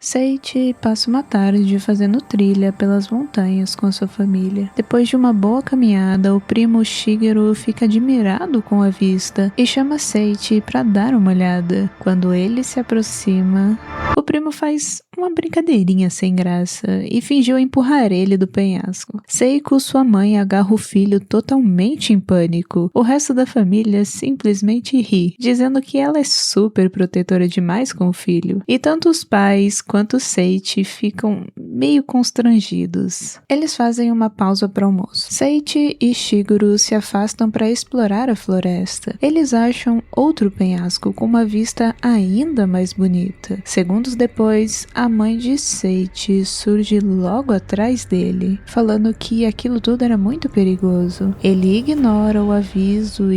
Seiichi passa uma tarde fazendo trilha pelas montanhas com sua família. Depois de uma boa caminhada, o primo Shigeru fica admirado com a vista e chama Seiichi para dar uma olhada. Quando ele se aproxima, o primo faz uma brincadeirinha sem graça e fingiu empurrar ele do penhasco. Seiko, sua mãe, agarra o filho totalmente em pânico. O resto da família simplesmente ri, dizendo que ela é super protetora demais com o filho. E tanto os pais quanto Seiichi ficam meio constrangidos. Eles fazem uma pausa para almoço. Seiichi e Shigeru se afastam para explorar a floresta. Eles acham outro penhasco com uma vista ainda mais bonita. Segundos depois, a mãe de Seiichi surge logo atrás dele, falando que aquilo tudo era muito perigoso. Ele ignora o aviso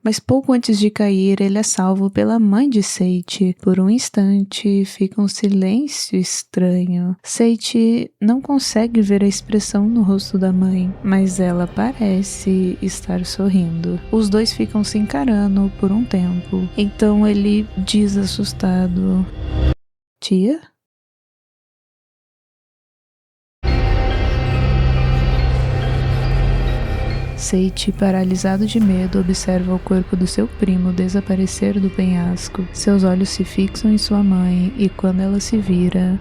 mas pouco antes de cair, ele é salvo pela mãe de Seiichi. Por um instante, fica um silêncio estranho. Seiichi não consegue ver a expressão no rosto da mãe, mas ela parece estar sorrindo. Os dois ficam se encarando por um tempo. Então ele diz assustado: "Tia?" Seiichi, paralisado de medo, observa o corpo do seu primo desaparecer do penhasco. Seus olhos se fixam em sua mãe e quando ela se vira...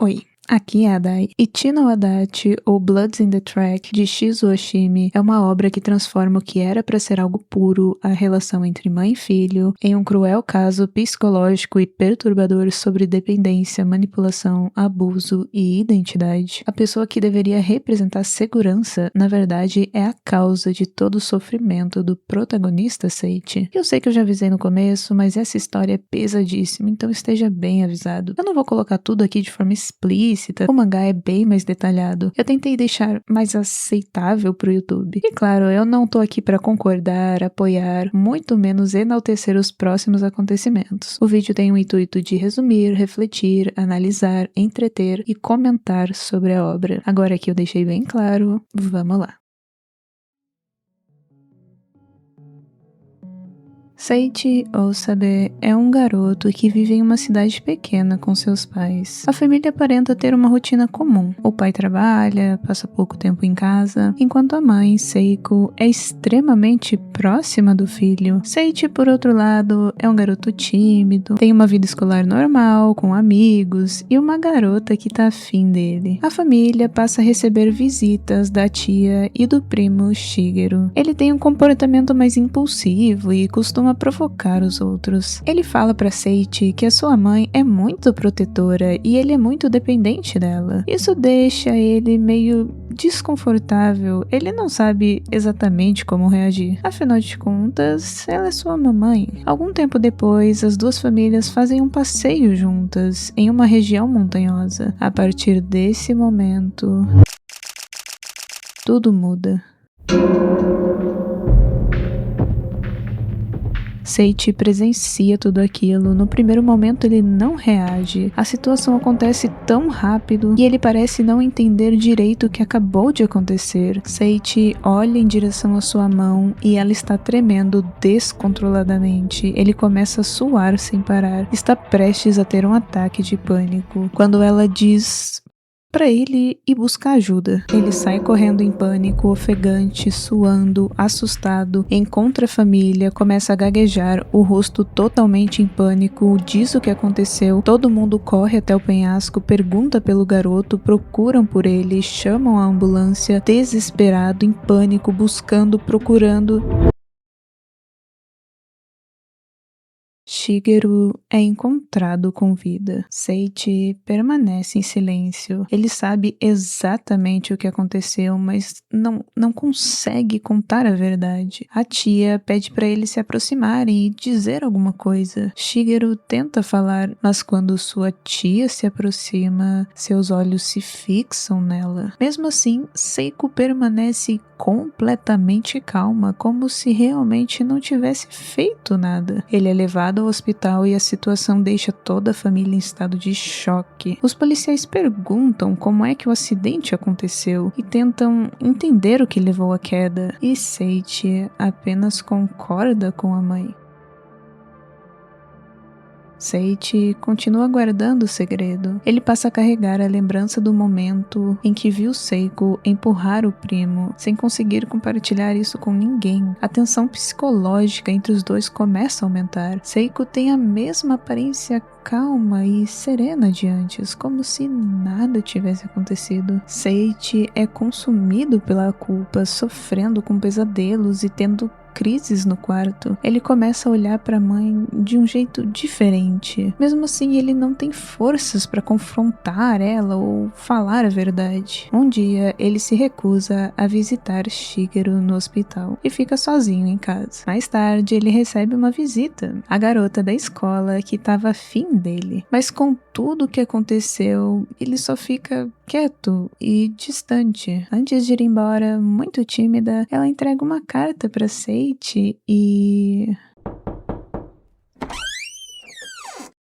Oi. Aqui é a Dai. Ichi no Adachi, ou Bloods in the Track, de Shizuo Oshimi, é uma obra que transforma o que era para ser algo puro, a relação entre mãe e filho, em um cruel caso psicológico e perturbador sobre dependência, manipulação, abuso e identidade. A pessoa que deveria representar segurança, na verdade, é a causa de todo o sofrimento do protagonista Seiichi. Eu sei que eu já avisei no começo, mas essa história é pesadíssima, então esteja bem avisado. Eu não vou colocar tudo aqui de forma explícita. O mangá é bem mais detalhado. Eu tentei deixar mais aceitável pro YouTube. E claro, eu não tô aqui pra concordar, apoiar, muito menos enaltecer os próximos acontecimentos. O vídeo tem o intuito de resumir, refletir, analisar, entreter e comentar sobre a obra. Agora que eu deixei bem claro, vamos lá. Seiichi Osabe é um garoto que vive em uma cidade pequena com seus pais. A família aparenta ter uma rotina comum. O pai trabalha, passa pouco tempo em casa, enquanto a mãe, Seiko, é extremamente próxima do filho. Seiichi, por outro lado, é um garoto tímido, tem uma vida escolar normal, com amigos e uma garota que tá afim dele. A família passa a receber visitas da tia e do primo Shigeru. Ele tem um comportamento mais impulsivo e costuma provocar os outros. Ele fala pra Seiichi que a sua mãe é muito protetora e ele é muito dependente dela. Isso deixa ele meio desconfortável. Ele não sabe exatamente como reagir. Afinal de contas, ela é sua mamãe. Algum tempo depois, as duas famílias fazem um passeio juntas em uma região montanhosa. A partir desse momento, tudo muda. Seiichi presencia tudo aquilo. No primeiro momento ele não reage. A situação acontece tão rápido e ele parece não entender direito o que acabou de acontecer. Seiichi olha em direção à sua mão e ela está tremendo descontroladamente. Ele começa a suar sem parar. Está prestes a ter um ataque de pânico. Quando ela diz para ele ir buscar ajuda. Ele sai correndo em pânico, ofegante, suando, assustado, encontra a família, começa a gaguejar, o rosto totalmente em pânico, diz o que aconteceu, todo mundo corre até o penhasco, pergunta pelo garoto, procuram por ele, chamam a ambulância, desesperado, em pânico, buscando, procurando. Shigeru é encontrado com vida. Seiichi permanece em silêncio. Ele sabe exatamente o que aconteceu, mas não consegue contar a verdade. A tia pede para eles se aproximarem e dizer alguma coisa. Shigeru tenta falar, mas quando sua tia se aproxima, seus olhos se fixam nela. Mesmo assim, Seiko permanece completamente calma, como se realmente não tivesse feito nada. Ele é levado ao hospital e a situação deixa toda a família em estado de choque. Os policiais perguntam como é que o acidente aconteceu e tentam entender o que levou à queda, e Seiichi apenas concorda com a mãe. Seiichi continua guardando o segredo. Ele passa a carregar a lembrança do momento em que viu Seiko empurrar o primo, sem conseguir compartilhar isso com ninguém. A tensão psicológica entre os dois começa a aumentar. Seiko tem a mesma aparência calma e serena de antes, como se nada tivesse acontecido. Seiichi é consumido pela culpa, sofrendo com pesadelos e tendo crises no quarto. Ele começa a olhar para a mãe de um jeito diferente. Mesmo assim, ele não tem forças para confrontar ela ou falar a verdade. Um dia, ele se recusa a visitar Shigeru no hospital e fica sozinho em casa. Mais tarde, ele recebe uma visita, a garota da escola que estava afim dele. Mas com tudo o que aconteceu, ele só fica quieto e distante. Antes de ir embora, muito tímida, ela entrega uma carta para Seiichi e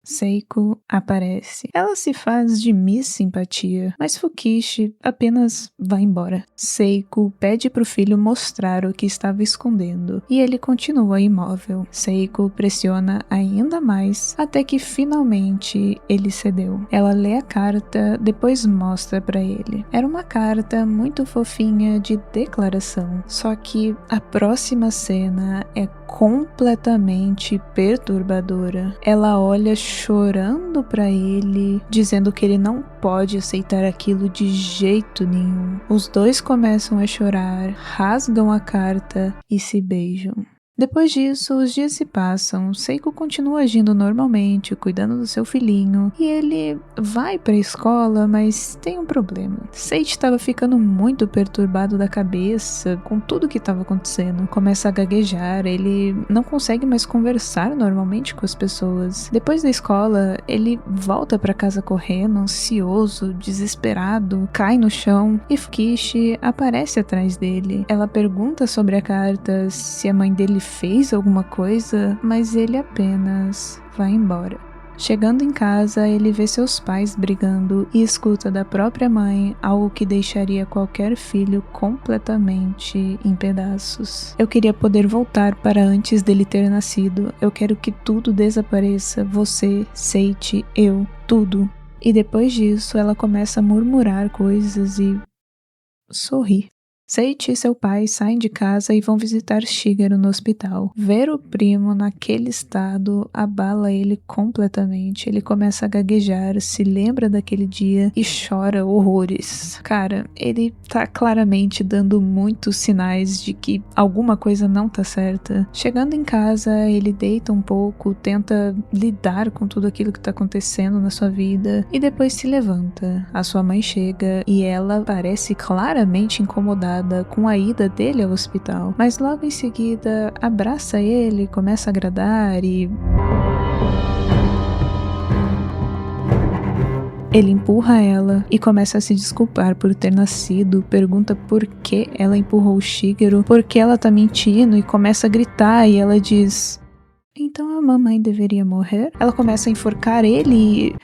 Seiko aparece. Ela se faz de Miss Simpatia, mas Fukishi apenas vai embora. Seiko pede pro filho mostrar o que estava escondendo, e ele continua imóvel. Seiko pressiona ainda mais, até que finalmente ele cedeu. Ela lê a carta, depois mostra pra ele. Era uma carta muito fofinha de declaração, só que a próxima cena é completamente perturbadora. Ela olha chorando pra ele, dizendo que ele não pode aceitar aquilo de jeito nenhum. Os dois começam a chorar, rasgam a carta e se beijam. Depois disso, os dias se passam, Seiko continua agindo normalmente, cuidando do seu filhinho, e ele vai pra escola, mas tem um problema. Seiichi estava ficando muito perturbado da cabeça com tudo que estava acontecendo. Começa a gaguejar, ele não consegue mais conversar normalmente com as pessoas. Depois da escola, ele volta pra casa correndo, ansioso, desesperado, cai no chão, e Fukishi aparece atrás dele. Ela pergunta sobre a carta, se a mãe dele fez alguma coisa, mas ele apenas vai embora. Chegando em casa, ele vê seus pais brigando e escuta da própria mãe algo que deixaria qualquer filho completamente em pedaços. Eu queria poder voltar para antes dele ter nascido. Eu quero que tudo desapareça. Você, Seiichi, eu, tudo. E depois disso, ela começa a murmurar coisas e sorrir. Seiichi e seu pai saem de casa e vão visitar Shigeru no hospital. Ver o primo naquele estado abala ele completamente. Ele começa a gaguejar, se lembra daquele dia e chora horrores. Cara, ele tá claramente dando muitos sinais de que alguma coisa não tá certa. Chegando em casa, ele deita um pouco, tenta lidar com tudo aquilo que tá acontecendo na sua vida e depois se levanta. A sua mãe chega e ela parece claramente incomodada com a ida dele ao hospital, mas logo em seguida abraça ele, começa a agradar e ele empurra ela e começa a se desculpar por ter nascido, pergunta por que ela empurrou o Shigeru, por que ela tá mentindo e começa a gritar e ela diz: então a mamãe deveria morrer? Ela começa a enforcar ele e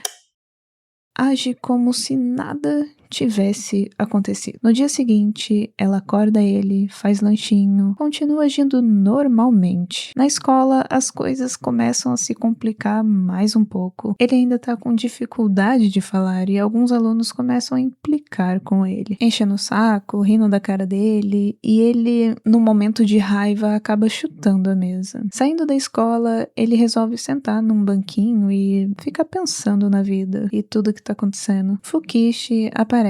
age como se nada tivesse acontecido. No dia seguinte, ela acorda ele, faz lanchinho, continua agindo normalmente. Na escola, as coisas começam a se complicar mais um pouco. Ele ainda tá com dificuldade de falar e alguns alunos começam a implicar com ele, enchendo o saco, rindo da cara dele, e ele, no momento de raiva, acaba chutando a mesa. Saindo da escola, ele resolve sentar num banquinho e fica pensando na vida e tudo que tá acontecendo. Fukishi aparece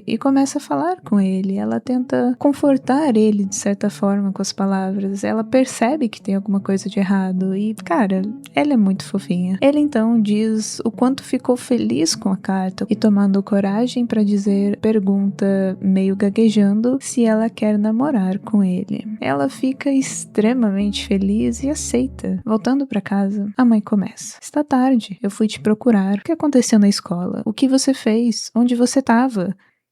e começa a falar com ele. Ela tenta confortar ele de certa forma com as palavras. Ela percebe que tem alguma coisa de errado e, cara, ela é muito fofinha. Ele então diz o quanto ficou feliz com a carta e, tomando coragem para dizer, pergunta, meio gaguejando, se ela quer namorar com ele. Ela fica extremamente feliz e aceita. Voltando para casa, a mãe começa: está tarde, eu fui te procurar. O que aconteceu na escola? O que você fez? Onde você estava?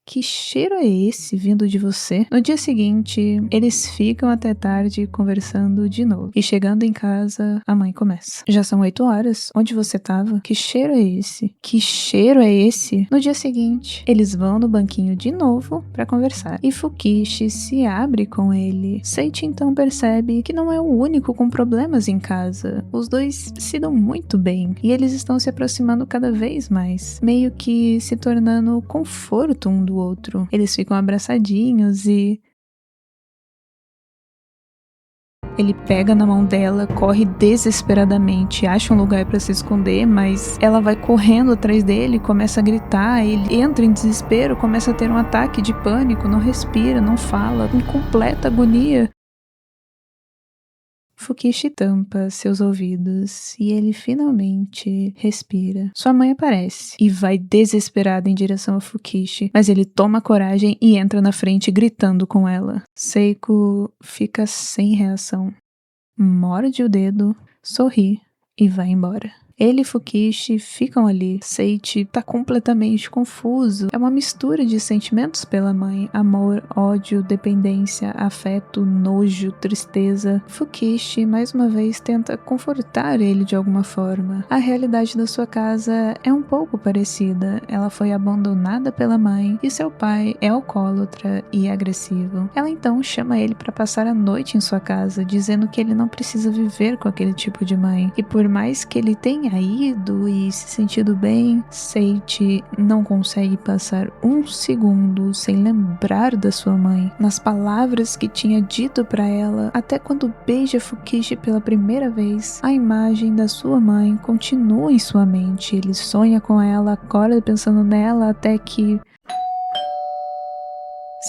Que cheiro é esse vindo de você? No dia seguinte, eles ficam até tarde conversando de novo. E chegando em casa, a mãe começa. Já são 8 horas. Onde você tava? Que cheiro é esse? Que cheiro é esse? No dia seguinte, eles vão no banquinho de novo pra conversar. E Fukishi se abre com ele. Seiichi então percebe que não é o único com problemas em casa. Os dois se dão muito bem. E eles estão se aproximando cada vez mais. Meio que se tornando conforto um do outro. Eles ficam abraçadinhos e ele pega na mão dela, corre desesperadamente, acha um lugar pra se esconder, mas ela vai correndo atrás dele, começa a gritar, ele entra em desespero, começa a ter um ataque de pânico, não respira, não fala, em completa agonia. Fukishi tampa seus ouvidos e ele finalmente respira. Sua mãe aparece e vai desesperada em direção a Fukishi, mas ele toma coragem e entra na frente gritando com ela. Seiko fica sem reação, morde o dedo, sorri e vai embora. Ele e Fukishi ficam ali. Seiichi tá completamente confuso. É uma mistura de sentimentos pela mãe: amor, ódio, dependência, afeto, nojo, tristeza. Fukishi mais uma vez tenta confortar ele de alguma forma. A realidade da sua casa é um pouco parecida. Ela foi abandonada pela mãe e seu pai é alcoólatra e agressivo. Ela então chama ele para passar a noite em sua casa, dizendo que ele não precisa viver com aquele tipo de mãe. E por mais que ele tenha ido e se sentido bem, Seiichi não consegue passar um segundo sem lembrar da sua mãe, nas palavras que tinha dito para ela. Até quando beija Fukishi pela primeira vez, a imagem da sua mãe continua em sua mente. Ele sonha com ela, acorda pensando nela, até que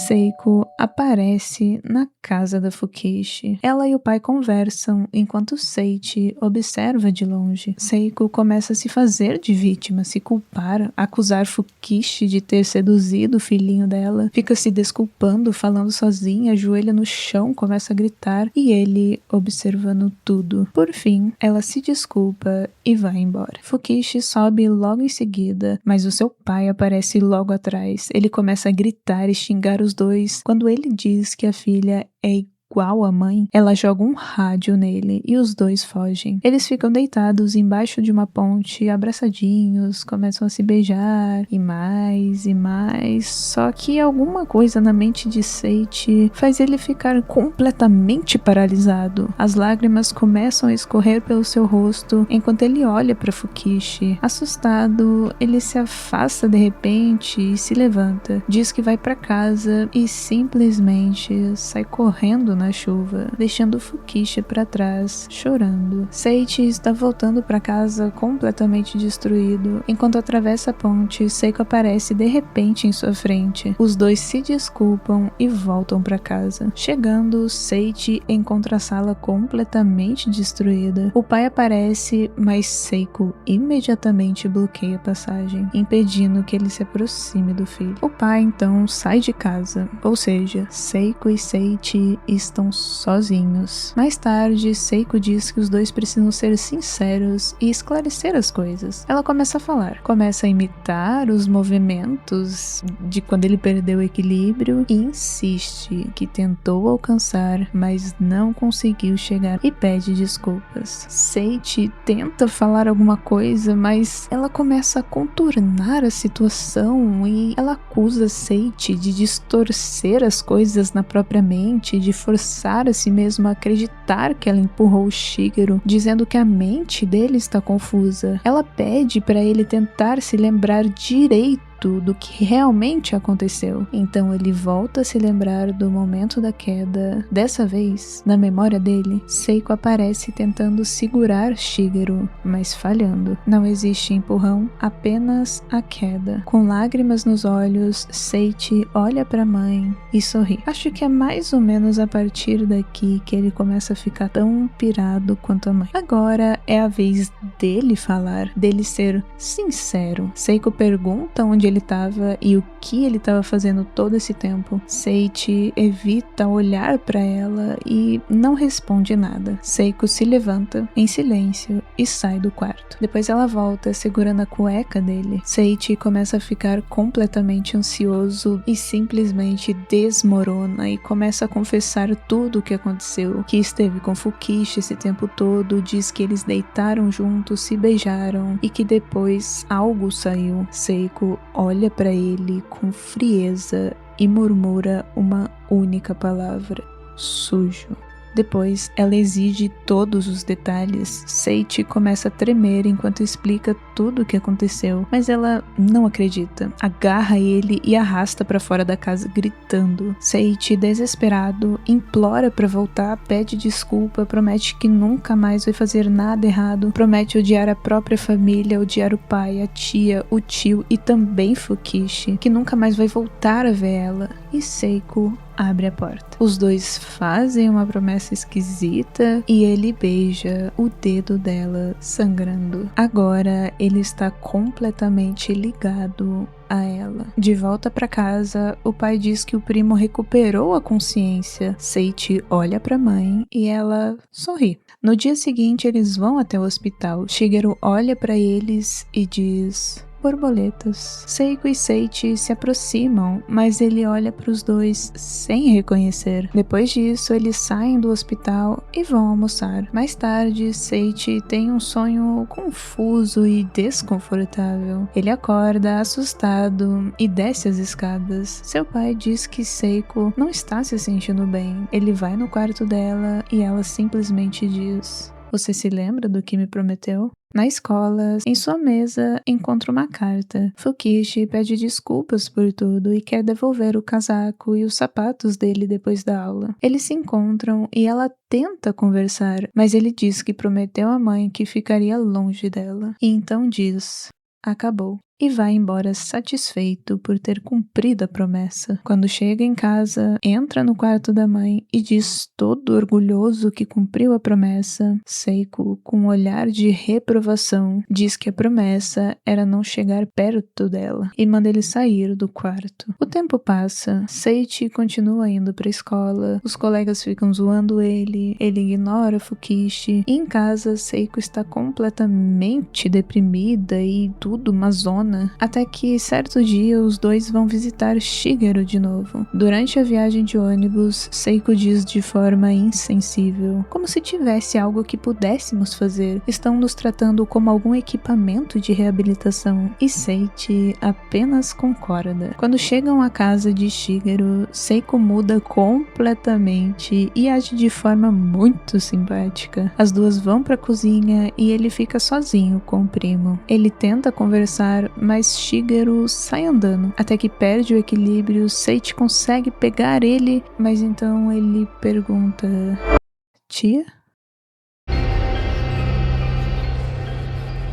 Seiko aparece na casa da Fukishi. Ela e o pai conversam enquanto Seiichi observa de longe. Seiko começa a se fazer de vítima, se culpar, acusar Fukishi de ter seduzido o filhinho dela, fica se desculpando, falando sozinha, ajoelha no chão, começa a gritar e ele observando tudo. Por fim, ela se desculpa e vai embora. Fukishi sobe logo em seguida, mas o seu pai aparece logo atrás. Ele começa a gritar e xingar os dois. Quando ele diz que a filha é igual à mãe, ela joga um rádio nele e os dois fogem. Eles ficam deitados embaixo de uma ponte, abraçadinhos, começam a se beijar e mais, só que alguma coisa na mente de Seiichi faz ele ficar completamente paralisado. As lágrimas começam a escorrer pelo seu rosto enquanto ele olha para Fukishi. Assustado, ele se afasta de repente e se levanta, diz que vai para casa e simplesmente sai correndo na chuva, deixando Fukishi para trás, chorando. Seiichi está voltando para casa completamente destruído. Enquanto atravessa a ponte, Seiko aparece de repente em sua frente. Os dois se desculpam e voltam para casa. Chegando, Seiichi encontra a sala completamente destruída. O pai aparece, mas Seiko imediatamente bloqueia a passagem, impedindo que ele se aproxime do filho. O pai então sai de casa, ou seja, Seiko e Seiichi estão sozinhos. Mais tarde, Seiko diz que os dois precisam ser sinceros e esclarecer as coisas. Ela começa a falar, começa a imitar os movimentos de quando ele perdeu o equilíbrio e insiste que tentou alcançar, mas não conseguiu chegar e pede desculpas. Seiichi tenta falar alguma coisa, mas ela começa a contornar a situação e ela acusa Seiichi de distorcer as coisas na própria mente, de forçar a si mesma a acreditar que ela empurrou o Shigeru, dizendo que a mente dele está confusa. Ela pede para ele tentar se lembrar direito do que realmente aconteceu. Então ele volta a se lembrar do momento da queda. Dessa vez, na memória dele, Seiko aparece tentando segurar Shigeru, mas falhando. Não existe empurrão, apenas a queda. Com lágrimas nos olhos, Seiichi olha para a mãe e sorri. Acho que é mais ou menos a partir daqui que ele começa a ficar tão pirado quanto a mãe. Agora é a vez dele falar, dele ser sincero. Seiko pergunta onde onde ele estava e o que ele estava fazendo todo esse tempo. Seiichi evita olhar para ela e não responde nada. Seiko se levanta em silêncio e sai do quarto. Depois ela volta segurando a cueca dele. Seiichi começa a ficar completamente ansioso e simplesmente desmorona e começa a confessar tudo o que aconteceu, que esteve com Fukishi esse tempo todo, diz que eles deitaram juntos, se beijaram e que depois algo saiu. Seiko olha para ele com frieza e murmura uma única palavra: sujo. Depois, ela exige todos os detalhes. Seiichi começa a tremer enquanto explica tudo o que aconteceu, mas ela não acredita. Agarra ele e arrasta para fora da casa gritando. Seiichi, desesperado, implora para voltar, pede desculpa, promete que nunca mais vai fazer nada errado, promete odiar a própria família, odiar o pai, a tia, o tio e também Fukishi, que nunca mais vai voltar a ver ela. E Seiko abre a porta. Os dois fazem uma promessa esquisita e ele beija o dedo dela sangrando. Agora ele está completamente ligado a ela. De volta para casa, o pai diz que o primo recuperou a consciência. Seiichi olha para a mãe e ela sorri. No dia seguinte, eles vão até o hospital. Shigeru olha para eles e diz: borboletas. Seiko e Seiichi se aproximam, mas ele olha para os dois sem reconhecer. Depois disso, eles saem do hospital e vão almoçar. Mais tarde, Seiichi tem um sonho confuso e desconfortável. Ele acorda assustado e desce as escadas. Seu pai diz que Seiko não está se sentindo bem. Ele vai no quarto dela e ela simplesmente diz: você se lembra do que me prometeu? Na escola, em sua mesa, encontra uma carta. Fukishi pede desculpas por tudo e quer devolver o casaco e os sapatos dele depois da aula. Eles se encontram e ela tenta conversar, mas ele diz que prometeu à mãe que ficaria longe dela. E então diz: acabou. E vai embora satisfeito por ter cumprido a promessa. Quando chega em casa, entra no quarto da mãe e diz todo orgulhoso que cumpriu a promessa. Seiko, com um olhar de reprovação, diz que a promessa era não chegar perto dela e manda ele sair do quarto. O tempo passa, Seiichi continua indo pra escola, os colegas ficam zoando ele ignora Fukishi, e em casa Seiko está completamente deprimida e tudo uma zona. Até que certo dia os dois vão visitar Shigeru de novo. Durante a viagem de ônibus, Seiko diz de forma insensível: como se tivesse algo que pudéssemos fazer. Estão nos tratando como algum equipamento de reabilitação. E Seiichi apenas concorda. Quando chegam à casa de Shigeru, Seiko muda completamente e age de forma muito simpática. As duas vão pra cozinha e ele fica sozinho com o primo. Ele tenta conversar, mas Shigeru sai andando, até que perde o equilíbrio. Seiichi consegue pegar ele, mas então ele pergunta: tia?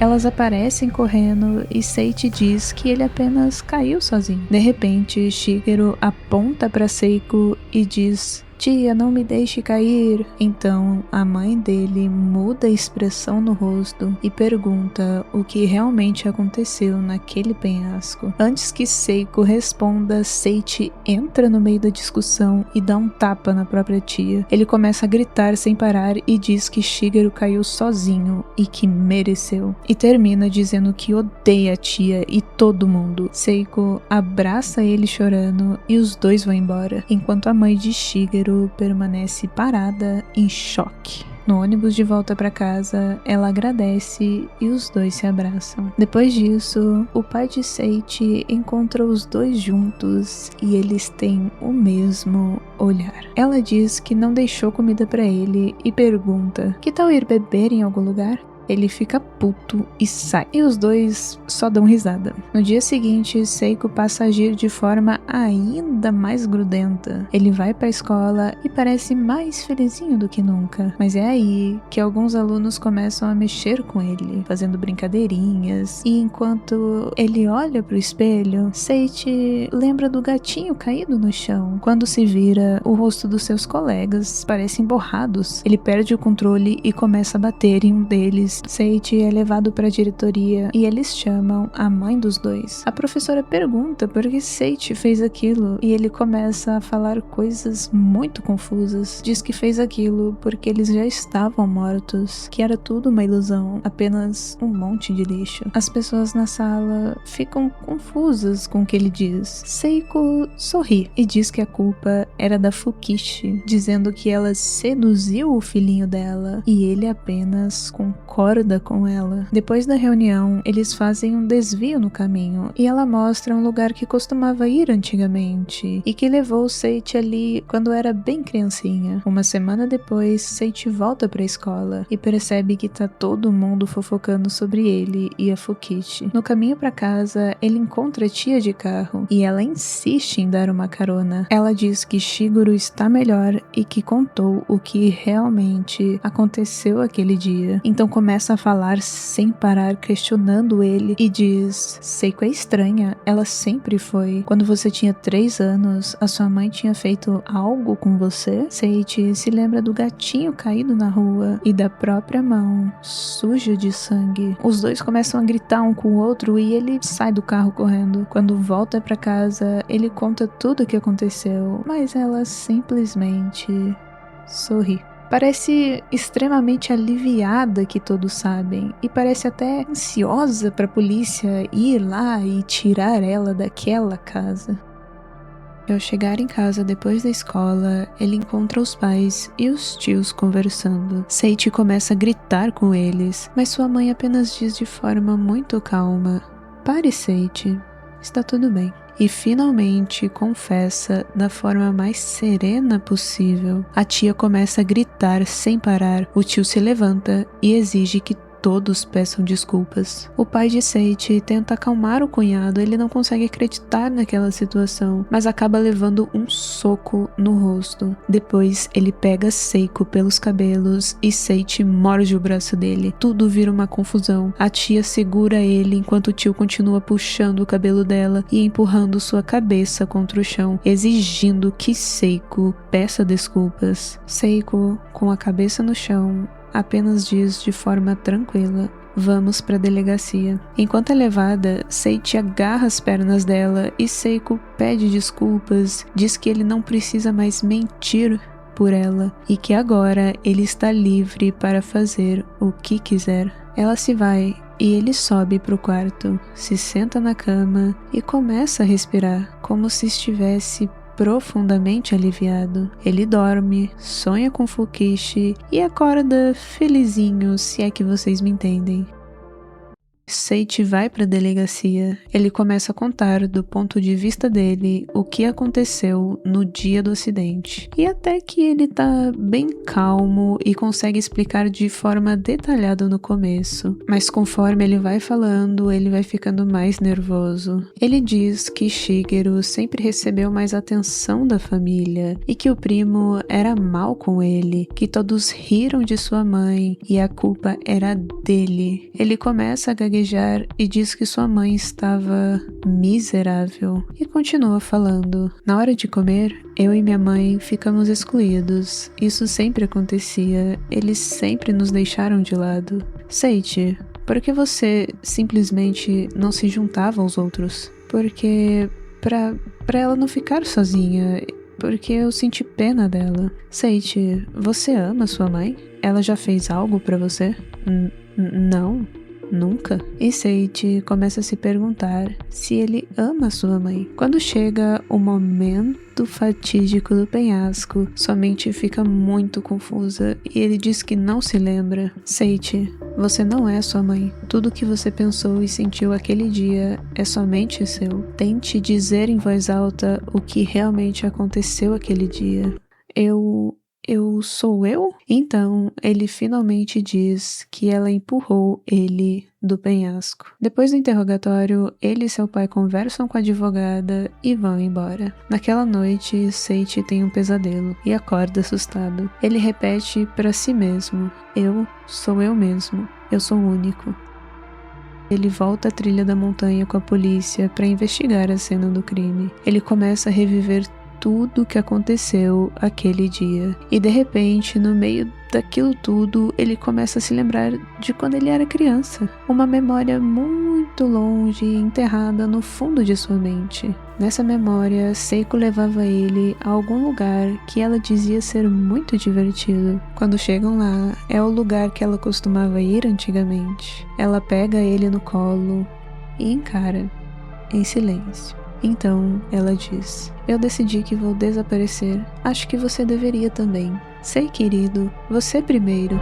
Elas aparecem correndo e Seiichi diz que ele apenas caiu sozinho. De repente, Shigeru aponta para Seiko e diz: tia, não me deixe cair. Então, a mãe dele muda a expressão no rosto e pergunta o que realmente aconteceu naquele penhasco. Antes que Seiko responda, Seiichi entra no meio da discussão e dá um tapa na própria tia. Ele começa a gritar sem parar e diz que Shigeru caiu sozinho e que mereceu. E termina dizendo que odeia a tia e todo mundo. Seiko abraça ele chorando e os dois vão embora, enquanto a mãe de Shigeru permanece parada em choque. No ônibus de volta para casa, ela agradece e os dois se abraçam. Depois disso, o pai de Seiichi encontra os dois juntos e eles têm o mesmo olhar. Ela diz que não deixou comida para ele e pergunta: que tal ir beber em algum lugar? Ele fica puto e sai. E os dois só dão risada. No dia seguinte, Seiko passa a agir de forma ainda mais grudenta. Ele vai pra escola e parece mais felizinho do que nunca. Mas é aí que alguns alunos começam a mexer com ele, fazendo brincadeirinhas. E enquanto ele olha pro espelho, Seiichi lembra do gatinho caído no chão. Quando se vira, o rosto dos seus colegas parecem borrados. Ele perde o controle e começa a bater em um deles depois, Seiichi é levado para a diretoria e eles chamam a mãe dos dois. A professora pergunta por que Seiichi fez aquilo e ele começa a falar coisas muito confusas. Diz que fez aquilo porque eles já estavam mortos, que era tudo uma ilusão, apenas um monte de lixo. As pessoas na sala ficam confusas com o que ele diz. Seiko sorri e diz que a culpa era da Fukishi, dizendo que ela seduziu o filhinho dela e ele apenas concorda com ela. Depois da reunião, eles fazem um desvio no caminho e ela mostra um lugar que costumava ir antigamente e que levou Seiichi ali quando era bem criancinha. Uma semana depois, Seiichi volta pra escola e percebe que tá todo mundo fofocando sobre ele e a Fukishi. No caminho pra casa, ele encontra a tia de carro e ela insiste em dar uma carona. Ela diz que Shiguro está melhor e que contou o que realmente aconteceu aquele dia. Então começa a falar sem parar, questionando ele e diz: Seiko é estranha, ela sempre foi. Quando você tinha 3 anos, a sua mãe tinha feito algo com você? Seiichi se lembra do gatinho caído na rua e da própria mão suja de sangue. Os dois começam a gritar um com o outro e ele sai do carro correndo. Quando volta pra casa, ele conta tudo o que aconteceu, mas ela simplesmente sorri. Parece extremamente aliviada que todos sabem e parece até ansiosa para a polícia ir lá e tirar ela daquela casa. Ao chegar em casa depois da escola, ele encontra os pais e os tios conversando. Seiichi começa a gritar com eles, mas sua mãe apenas diz de forma muito calma: "Pare, Seiichi, está tudo bem." E finalmente confessa da forma mais serena possível. A tia começa a gritar sem parar. O tio se levanta e exige que todos peçam desculpas. O pai de Seiichi tenta acalmar o cunhado, ele não consegue acreditar naquela situação, mas acaba levando um soco no rosto. Depois ele pega Seiko pelos cabelos e Seiichi morde o braço dele. Tudo vira uma confusão. A tia segura ele enquanto o tio continua puxando o cabelo dela e empurrando sua cabeça contra o chão, exigindo que Seiko peça desculpas. Seiko, com a cabeça no chão, apenas diz de forma tranquila: "Vamos para a delegacia." Enquanto é levada, Seiichi agarra as pernas dela e Seiko pede desculpas, diz que ele não precisa mais mentir por ela e que agora ele está livre para fazer o que quiser. Ela se vai e ele sobe para o quarto, se senta na cama e começa a respirar, como se estivesse profundamente aliviado. Ele dorme, sonha com Fukishi e acorda felizinho, se é que vocês me entendem. Seiichi vai para a delegacia. Ele começa a contar do ponto de vista dele o que aconteceu no dia do acidente. E até que ele tá bem calmo e consegue explicar de forma detalhada no começo. Mas conforme ele vai falando, ele vai ficando mais nervoso. Ele diz que Shigeru sempre recebeu mais atenção da família e que o primo era mal com ele, que todos riram de sua mãe e a culpa era dele. Ele começa a gaguejar e diz que sua mãe estava miserável e continua falando: "Na hora de comer, eu e minha mãe ficamos excluídos. Isso sempre acontecia, eles sempre nos deixaram de lado. Seiichi, por que você simplesmente não se juntava aos outros?" "Porque pra ela não ficar sozinha, porque eu senti pena dela." "Seiichi, você ama sua mãe? Ela já fez algo pra você?" Não. Nunca. E Seiichi começa a se perguntar se ele ama sua mãe. Quando chega o momento fatídico do penhasco, sua mente fica muito confusa e ele diz que não se lembra. Seiichi, você não é sua mãe. Tudo que você pensou e sentiu aquele dia é somente seu. Tente dizer em voz alta o que realmente aconteceu aquele dia. Eu sou eu? Então, ele finalmente diz que ela empurrou ele do penhasco. Depois do interrogatório, ele e seu pai conversam com a advogada e vão embora. Naquela noite, Seiichi tem um pesadelo e acorda assustado. Ele repete para si mesmo: "Eu sou eu mesmo. Eu sou único." Ele volta à trilha da montanha com a polícia para investigar a cena do crime. Ele começa a reviver tudo que aconteceu aquele dia. E de repente, no meio daquilo tudo, ele começa a se lembrar de quando ele era criança. Uma memória muito longe, enterrada no fundo de sua mente. Nessa memória, Seiko levava ele a algum lugar que ela dizia ser muito divertido. Quando chegam lá, é o lugar que ela costumava ir antigamente. Ela pega ele no colo e encara, em silêncio. Então, ela diz: "Eu decidi que vou desaparecer. Acho que você deveria também. Sei, querido, você primeiro."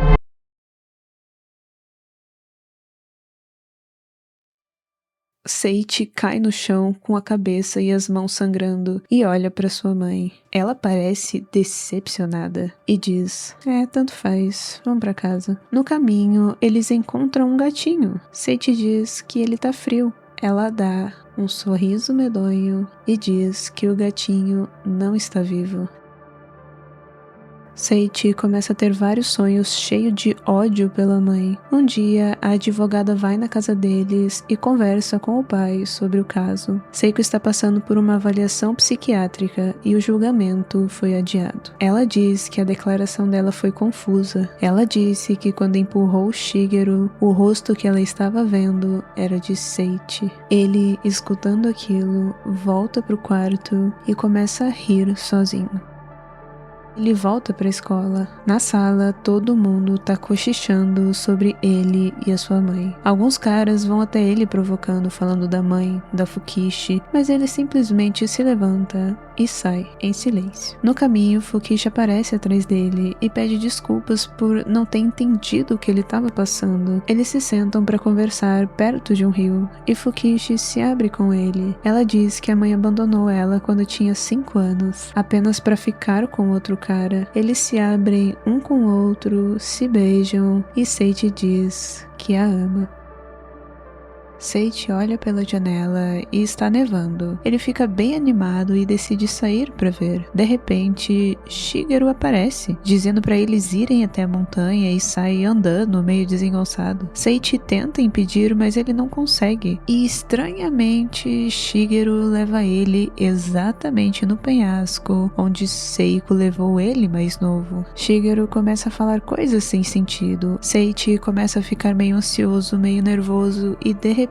Seiichi cai no chão com a cabeça e as mãos sangrando e olha para sua mãe. Ela parece decepcionada e diz: tanto faz, vamos para casa." No caminho, eles encontram um gatinho. Seiichi diz que ele tá frio. Ela dá um sorriso medonho e diz que o gatinho não está vivo. Seiichi começa a ter vários sonhos cheios de ódio pela mãe. Um dia, a advogada vai na casa deles e conversa com o pai sobre o caso. Seiko está passando por uma avaliação psiquiátrica e o julgamento foi adiado. Ela diz que a declaração dela foi confusa. Ela disse que quando empurrou Shigeru, o rosto que ela estava vendo era de Seiichi. Ele, escutando aquilo, volta pro quarto e começa a rir sozinho. Ele volta para a escola. Na sala, todo mundo tá cochichando sobre ele e a sua mãe. Alguns caras vão até ele provocando, falando da mãe, da Fukishi, mas ele simplesmente se levanta e sai em silêncio. No caminho, Fukishi aparece atrás dele e pede desculpas por não ter entendido o que ele estava passando. Eles se sentam para conversar perto de um rio e Fukishi se abre com ele. Ela diz que a mãe abandonou ela quando tinha 5 anos, apenas para ficar com outro cara. Eles se abrem um com o outro, se beijam e Seiichi diz que a ama. Seiichi olha pela janela e está nevando. Ele fica bem animado e decide sair para ver. De repente, Shigeru aparece, dizendo para eles irem até a montanha e sai andando meio desengonçado. Seiichi tenta impedir, mas ele não consegue. E estranhamente, Shigeru leva ele exatamente no penhasco onde Seiko levou ele mais novo. Shigeru começa a falar coisas sem sentido. Seiichi começa a ficar meio ansioso, meio nervoso e de repente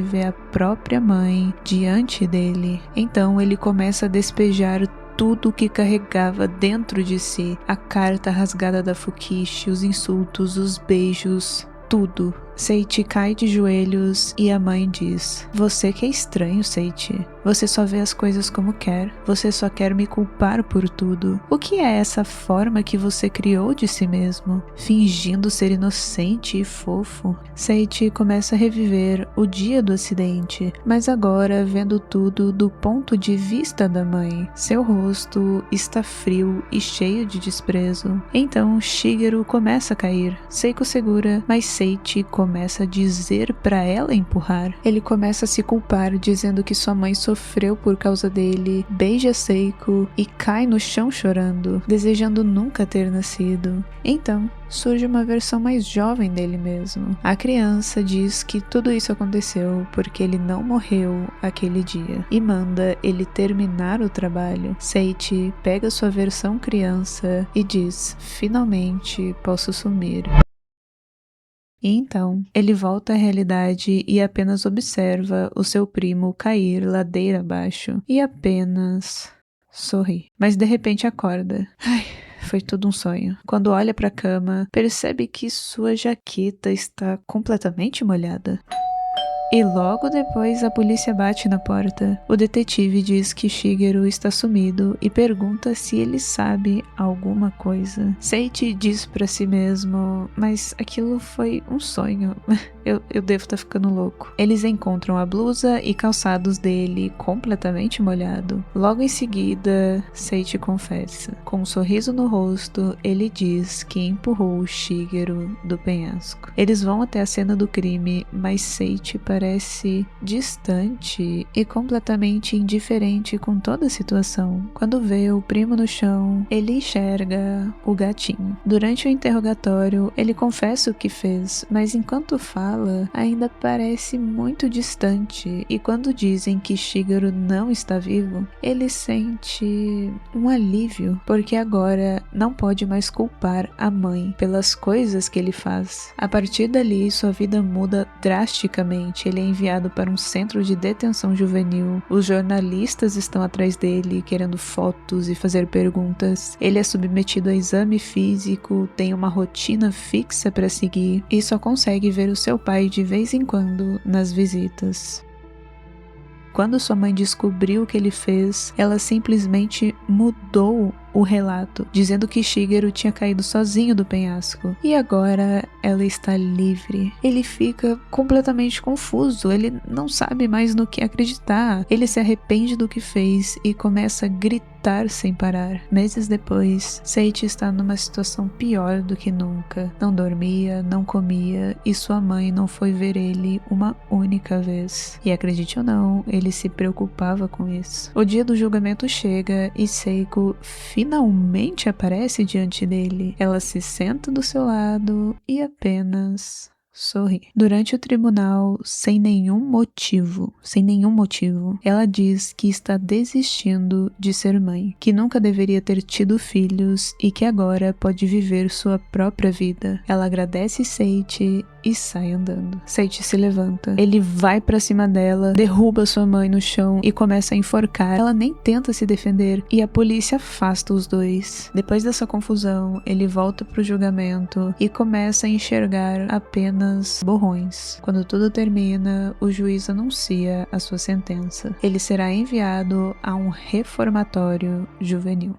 vê a própria mãe diante dele. Então ele começa a despejar tudo o que carregava dentro de si. A carta rasgada da Fukishi, os insultos, os beijos, tudo. Seiichi cai de joelhos e a mãe diz: "Você que é estranho, Seiichi. Você só vê as coisas como quer. Você só quer me culpar por tudo. O que é essa forma que você criou de si mesmo? Fingindo ser inocente e fofo." Seiichi começa a reviver o dia do acidente, mas agora vendo tudo do ponto de vista da mãe. Seu rosto está frio e cheio de desprezo. Então Shigeru começa a cair. Seiko segura, mas Seiichi começa a dizer para ela empurrar. Ele começa a se culpar, dizendo que sua mãe sofreu por causa dele, beija Seiko e cai no chão chorando, desejando nunca ter nascido. Então, surge uma versão mais jovem dele mesmo. A criança diz que tudo isso aconteceu porque ele não morreu aquele dia e manda ele terminar o trabalho. Seiichi pega sua versão criança e diz: "Finalmente posso sumir." E então, ele volta à realidade e apenas observa o seu primo cair ladeira abaixo e apenas sorri. Mas de repente acorda. Foi tudo um sonho. Quando olha para a cama, percebe que sua jaqueta está completamente molhada. E logo depois a polícia bate na porta. O detetive diz que Shigeru está sumido e pergunta se ele sabe alguma coisa. Seiichi diz pra si mesmo: "Mas aquilo foi um sonho. Eu devo estar ficando louco." Eles encontram a blusa e calçados dele completamente molhado. Logo em seguida, Seiichi confessa. Com um sorriso no rosto, ele diz que empurrou Shigeru do penhasco. Eles vão até a cena do crime, mas Seiichi parece distante e completamente indiferente com toda a situação. Quando vê o primo no chão, ele enxerga o gatinho. Durante o interrogatório, ele confessa o que fez, mas enquanto fala, fala ainda parece muito distante, e quando dizem que Shigeru não está vivo, ele sente um alívio, porque agora não pode mais culpar a mãe pelas coisas que ele faz. A partir dali, sua vida muda drasticamente. Ele é enviado para um centro de detenção juvenil. Os jornalistas estão atrás dele, querendo fotos e fazer perguntas. Ele é submetido a exame físico, tem uma rotina fixa para seguir e só consegue ver o seu pai de vez em quando nas visitas. Quando sua mãe descobriu o que ele fez, ela simplesmente mudou o relato, dizendo que Shigeru tinha caído sozinho do penhasco. E agora ela está livre. Ele fica completamente confuso, ele não sabe mais no que acreditar. Ele se arrepende do que fez e começa a gritar sem parar. Meses depois, Seiichi está numa situação pior do que nunca. Não dormia, não comia e sua mãe não foi ver ele uma única vez. E acredite ou não, ele se preocupava com isso. O dia do julgamento chega e Seiko finalmente aparece diante dele. Ela se senta do seu lado e apenas sorri. Durante o tribunal, sem nenhum motivo, ela diz que está desistindo de ser mãe, que nunca deveria ter tido filhos e que agora pode viver sua própria vida. Ela agradece Seiichi e sai andando. Seiichi se levanta. Ele vai pra cima dela, derruba sua mãe no chão e começa a enforcar. Ela nem tenta se defender e a polícia afasta os dois. Depois dessa confusão, ele volta pro julgamento e começa a enxergar apenas borrões. Quando tudo termina, o juiz anuncia a sua sentença. Ele será enviado a um reformatório juvenil.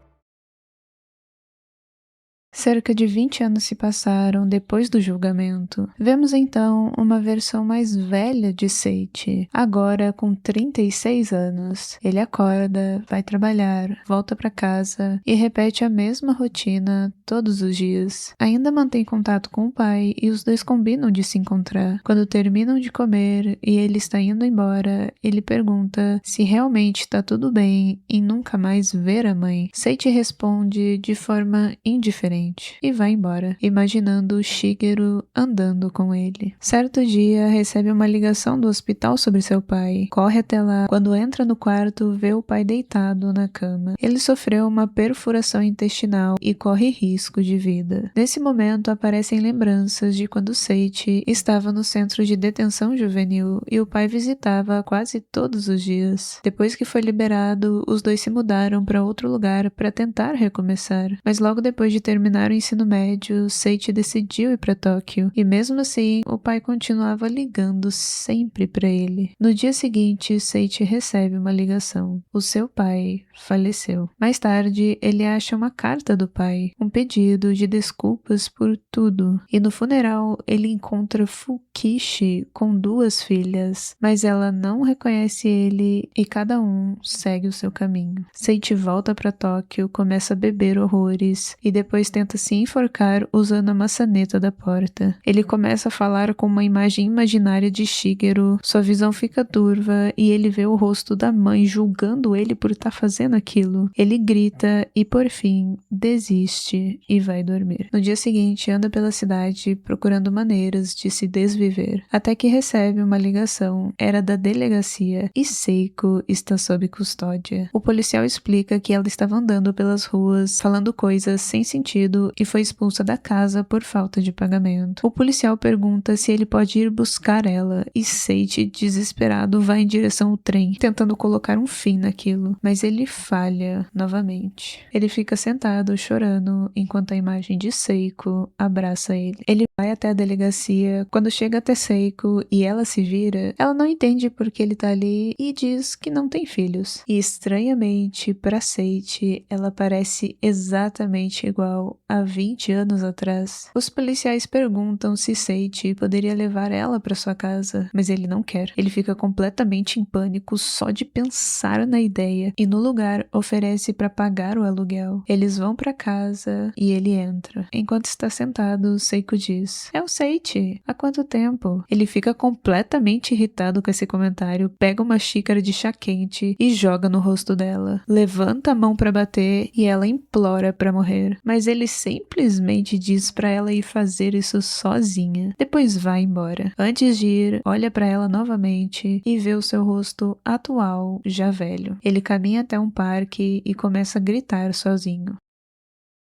Cerca de 20 anos se passaram depois do julgamento. Vemos então uma versão mais velha de Seiichi, agora com 36 anos. Ele acorda, vai trabalhar, volta para casa e repete a mesma rotina todos os dias. Ainda mantém contato com o pai e os dois combinam de se encontrar. Quando terminam de comer e ele está indo embora, ele pergunta se realmente está tudo bem em nunca mais ver a mãe. Seiichi responde de forma indiferente e vai embora, imaginando Shigeru andando com ele. Certo dia, recebe uma ligação do hospital sobre seu pai. Corre até lá. Quando entra no quarto, vê o pai deitado na cama. Ele sofreu uma perfuração intestinal e corre risco de vida. Nesse momento, aparecem lembranças de quando Seiichi estava no centro de detenção juvenil e o pai visitava quase todos os dias. Depois que foi liberado, os dois se mudaram para outro lugar para tentar recomeçar, mas logo depois de terminar o ensino médio, Seiichi decidiu ir para Tóquio, e mesmo assim, o pai continuava ligando sempre para ele. No dia seguinte, Seiichi recebe uma ligação. O seu pai faleceu. Mais tarde, ele acha uma carta do pai, um pedido de desculpas por tudo, e no funeral, ele encontra Fukishi com 2 filhas, mas ela não reconhece ele e cada um segue o seu caminho. Seiichi volta para Tóquio, começa a beber horrores e depois tenta se enforcar usando a maçaneta da porta. Ele começa a falar com uma imagem imaginária de Shigeru, sua visão fica turva e ele vê o rosto da mãe julgando ele por estar fazendo aquilo. Ele grita e, por fim, desiste e vai dormir. No dia seguinte, anda pela cidade procurando maneiras de se desviver, até que recebe uma ligação. Era da delegacia e Seiko está sob custódia. O policial explica que ela estava andando pelas ruas, falando coisas sem sentido e foi expulsa da casa por falta de pagamento. O policial pergunta se ele pode ir buscar ela e Seiichi, desesperado, vai em direção ao trem, tentando colocar um fim naquilo, mas ele falha novamente. Ele fica sentado, chorando, enquanto a imagem de Seiko abraça ele. Ele vai até a delegacia. Quando chega até Seiko e ela se vira, ela não entende por que ele tá ali e diz que não tem filhos. E estranhamente, para Seiichi, ela parece exatamente igual a 20 anos atrás. Os policiais perguntam se Seiichi poderia levar ela para sua casa, mas ele não quer. Ele fica completamente em pânico só de pensar na ideia e no lugar oferece para pagar o aluguel. Eles vão para casa e ele entra. Enquanto está sentado, Seiko diz: "É o Seiichi, há quanto tempo?" Ele fica completamente irritado com esse comentário, pega uma xícara de chá quente e joga no rosto dela. Levanta a mão para bater e ela implora para morrer, mas ele simplesmente diz pra ela ir fazer isso sozinha. Depois vai embora. Antes de ir, olha pra ela novamente e vê o seu rosto atual, já velho. Ele caminha até um parque e começa a gritar sozinho.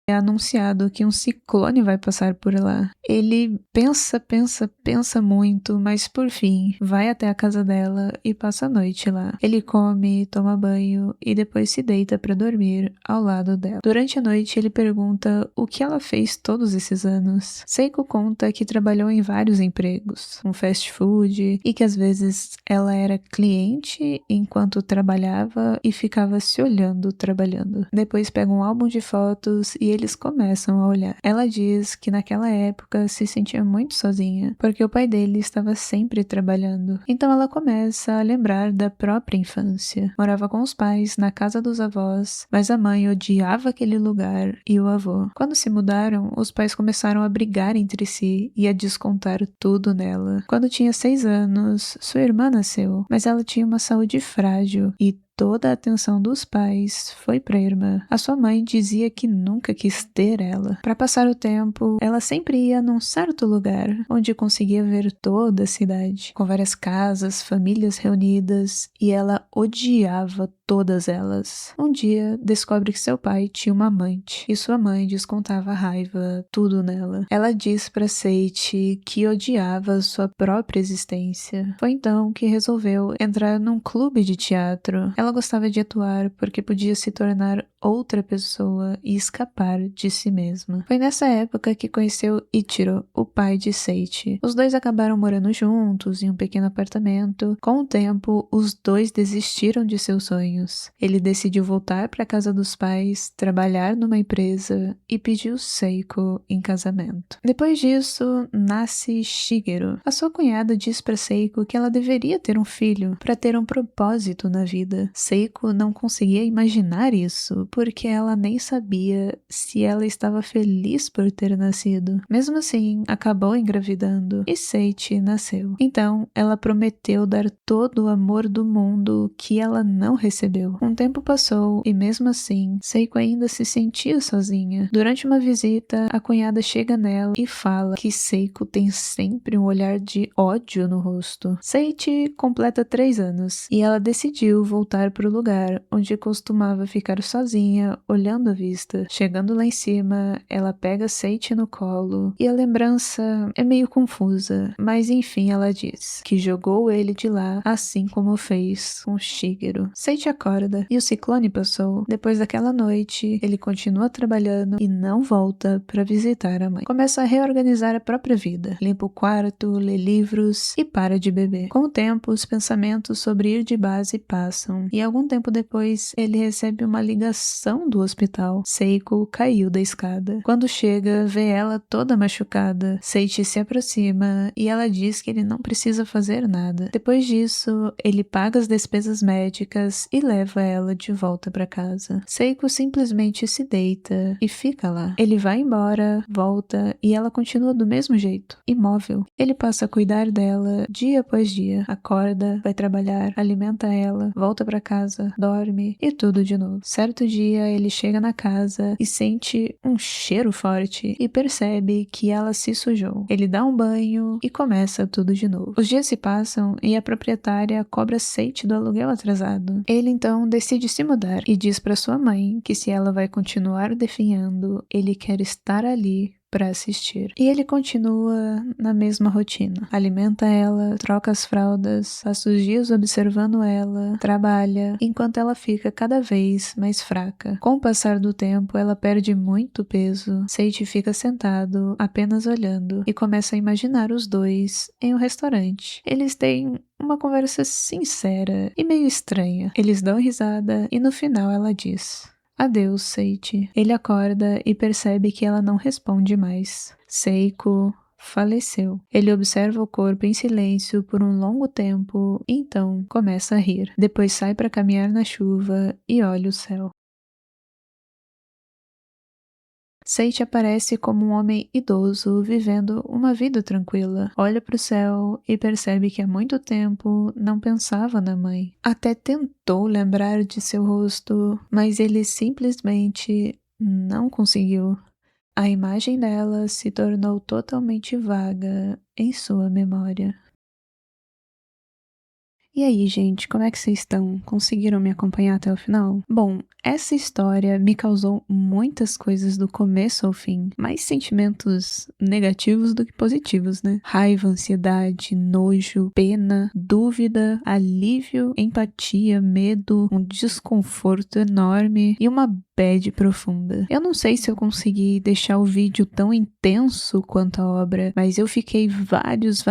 É anunciado que um ciclone vai passar por lá. Ele pensa muito, mas por fim vai até a casa dela e passa a noite lá. Ele come, toma banho e depois se deita para dormir ao lado dela. Durante a noite ele pergunta o que ela fez todos esses anos. Seiko conta que trabalhou em vários empregos, um fast food, e que às vezes ela era cliente enquanto trabalhava e ficava se olhando trabalhando. Depois pega um álbum de fotos e eles começam a olhar. Ela diz que naquela época se sentia muito sozinha, porque o pai dele estava sempre trabalhando. Então ela começa a lembrar da própria infância. Morava com os pais na casa dos avós, mas a mãe odiava aquele lugar e o avô. Quando se mudaram, os pais começaram a brigar entre si e a descontar tudo nela. Quando tinha 6 anos, sua irmã nasceu, mas ela tinha uma saúde frágil e toda a atenção dos pais foi para a irmã. A sua mãe dizia que nunca quis ter ela. Para passar o tempo, ela sempre ia num certo lugar onde conseguia ver toda a cidade, com várias casas, famílias reunidas, e ela odiava todas elas. Um dia, descobre que seu pai tinha uma amante, e sua mãe descontava a raiva, tudo nela. Ela diz para Seiichi que odiava sua própria existência. Foi então que resolveu entrar num clube de teatro. Ela gostava de atuar porque podia se tornar outra pessoa e escapar de si mesma. Foi nessa época que conheceu Ichiro, o pai de Seiichi. Os dois acabaram morando juntos em um pequeno apartamento. Com o tempo, os dois desistiram de seus sonhos. Ele decidiu voltar para a casa dos pais, trabalhar numa empresa e pediu Seiko em casamento. Depois disso, nasce Shigeru. A sua cunhada diz para Seiko que ela deveria ter um filho para ter um propósito na vida. Seiko não conseguia imaginar isso, porque ela nem sabia se ela estava feliz por ter nascido. Mesmo assim, acabou engravidando e Seiichi nasceu. Então, ela prometeu dar todo o amor do mundo que ela não recebeu. Um tempo passou e mesmo assim, Seiko ainda se sentia sozinha. Durante uma visita, a cunhada chega nela e fala que Seiko tem sempre um olhar de ódio no rosto. Seiichi completa 3 anos e ela decidiu voltar para o lugar onde costumava ficar sozinha, olhando a vista. Chegando lá em cima, ela pega Seiichi no colo e a lembrança é meio confusa, mas enfim ela diz que jogou ele de lá, assim como fez com Shigeru. Seiichi acorda e o ciclone passou. Depois daquela noite, ele continua trabalhando e não volta para visitar a mãe. Começa a reorganizar a própria vida. Limpa o quarto, lê livros e para de beber. Com o tempo, os pensamentos sobre ir de base passam e algum tempo depois ele recebe uma ligação do hospital. Seiko caiu da escada. Quando chega, vê ela toda machucada. Seiichi se aproxima e ela diz que ele não precisa fazer nada. Depois disso, ele paga as despesas médicas e leva ela de volta para casa. Seiko simplesmente se deita e fica lá. Ele vai embora, volta e ela continua do mesmo jeito, imóvel. Ele passa a cuidar dela dia após dia. Acorda, vai trabalhar, alimenta ela, volta para casa, dorme e tudo de novo. Certo dia, ele chega na casa e sente um cheiro forte e percebe que ela se sujou. Ele dá um banho e começa tudo de novo. Os dias se passam e a proprietária cobra Seiichi do aluguel atrasado. Ele então decide se mudar e diz para sua mãe que se ela vai continuar definhando, ele quer estar ali para assistir. E ele continua na mesma rotina. Alimenta ela, troca as fraldas, passa os dias observando ela, trabalha, enquanto ela fica cada vez mais fraca. Com o passar do tempo, ela perde muito peso. Seiichi fica sentado, apenas olhando, e começa a imaginar os dois em um restaurante. Eles têm uma conversa sincera e meio estranha. Eles dão risada e no final ela diz: "Adeus, Seiichi." Ele acorda e percebe que ela não responde mais. Seiko faleceu. Ele observa o corpo em silêncio por um longo tempo e então começa a rir. Depois sai para caminhar na chuva e olha o céu. Seiichi aparece como um homem idoso vivendo uma vida tranquila. Olha para o céu e percebe que há muito tempo não pensava na mãe. Até tentou lembrar de seu rosto, mas ele simplesmente não conseguiu. a imagem dela se tornou totalmente vaga em sua memória. E aí, gente, como é que vocês estão? Conseguiram me acompanhar até o final? Bom, essa história me causou muitas coisas do começo ao fim, mais sentimentos negativos do que positivos, né? Raiva, ansiedade, nojo, pena, dúvida, alívio, empatia, medo, um desconforto enorme e uma bad profunda. Eu não sei se eu consegui deixar o vídeo tão intenso quanto a obra, mas eu fiquei vários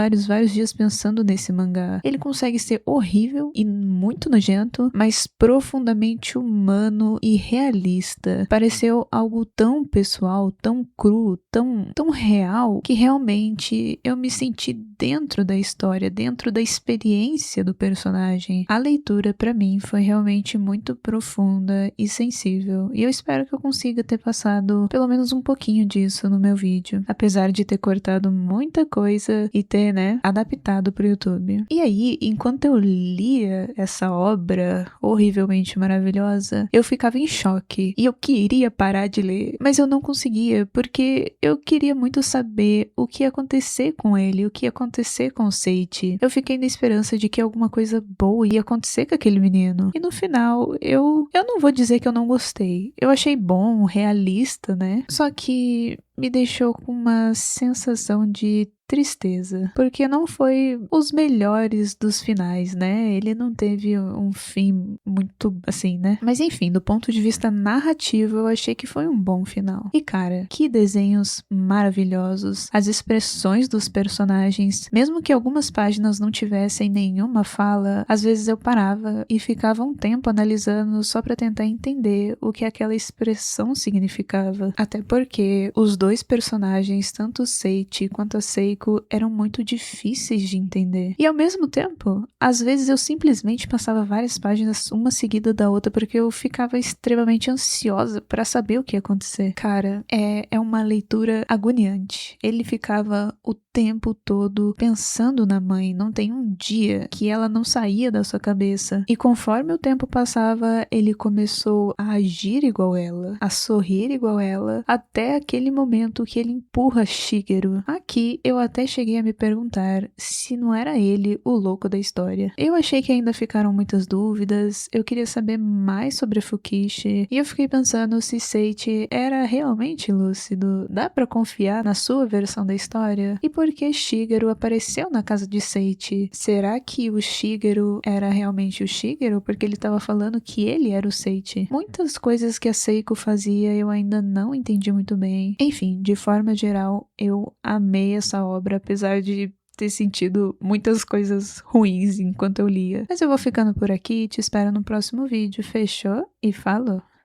dias pensando nesse mangá. Ele consegue ser horrível e muito nojento, mas profundamente humano e realista. Pareceu algo tão pessoal, tão cru, tão real, que realmente eu me senti dentro da história, dentro da experiência do personagem. A leitura, pra mim, foi realmente muito profunda e sensível, e eu espero que eu consiga ter passado pelo menos um pouquinho disso no meu vídeo, apesar de ter cortado muita coisa e ter, né, adaptado pro YouTube. E aí, enquanto eu lia essa obra horrivelmente maravilhosa, eu ficava em choque e eu queria parar de ler, mas eu não conseguia porque eu queria muito saber o que ia acontecer com ele, o que ia acontecer com o Seiichi. Eu fiquei na esperança de que alguma coisa boa ia acontecer com aquele menino. E no final, eu não vou dizer que eu não gostei. Eu achei bom, realista, né? Só que me deixou com uma sensação de tristeza, porque não foi os melhores dos finais, né? Ele não teve um fim muito assim, né? Mas enfim, do ponto de vista narrativo, eu achei que foi um bom final. E cara, que desenhos maravilhosos, as expressões dos personagens, mesmo que algumas páginas não tivessem nenhuma fala, às vezes eu parava e ficava um tempo analisando só pra tentar entender o que aquela expressão significava. Até porque os dois personagens, tanto o Seiichi quanto a Seiko, eram muito difíceis de entender. E ao mesmo tempo, às vezes eu simplesmente passava várias páginas uma seguida da outra porque eu ficava extremamente ansiosa para saber o que ia acontecer. Cara, é uma leitura agoniante. Ele ficava o tempo todo pensando na mãe. Não tem um dia que ela não saía da sua cabeça. E conforme o tempo passava, ele começou a agir igual ela, a sorrir igual ela, até aquele momento que ele empurra Shigeru. Aqui eu até cheguei a me perguntar se não era ele o louco da história. Eu achei que ainda ficaram muitas dúvidas, eu queria saber mais sobre Fukishi, e eu fiquei pensando se Seiichi era realmente lúcido. Dá pra confiar na sua versão da história? E por que Shigeru apareceu na casa de Seiichi? Será que o Shigeru era realmente o Shigeru? Porque ele tava falando que ele era o Seiichi. Muitas coisas que a Seiko fazia eu ainda não entendi muito bem. Enfim, de forma geral, eu amei essa obra, apesar de ter sentido muitas coisas ruins enquanto eu lia. Mas eu vou ficando por aqui, te espero no próximo vídeo. Fechou? E falou!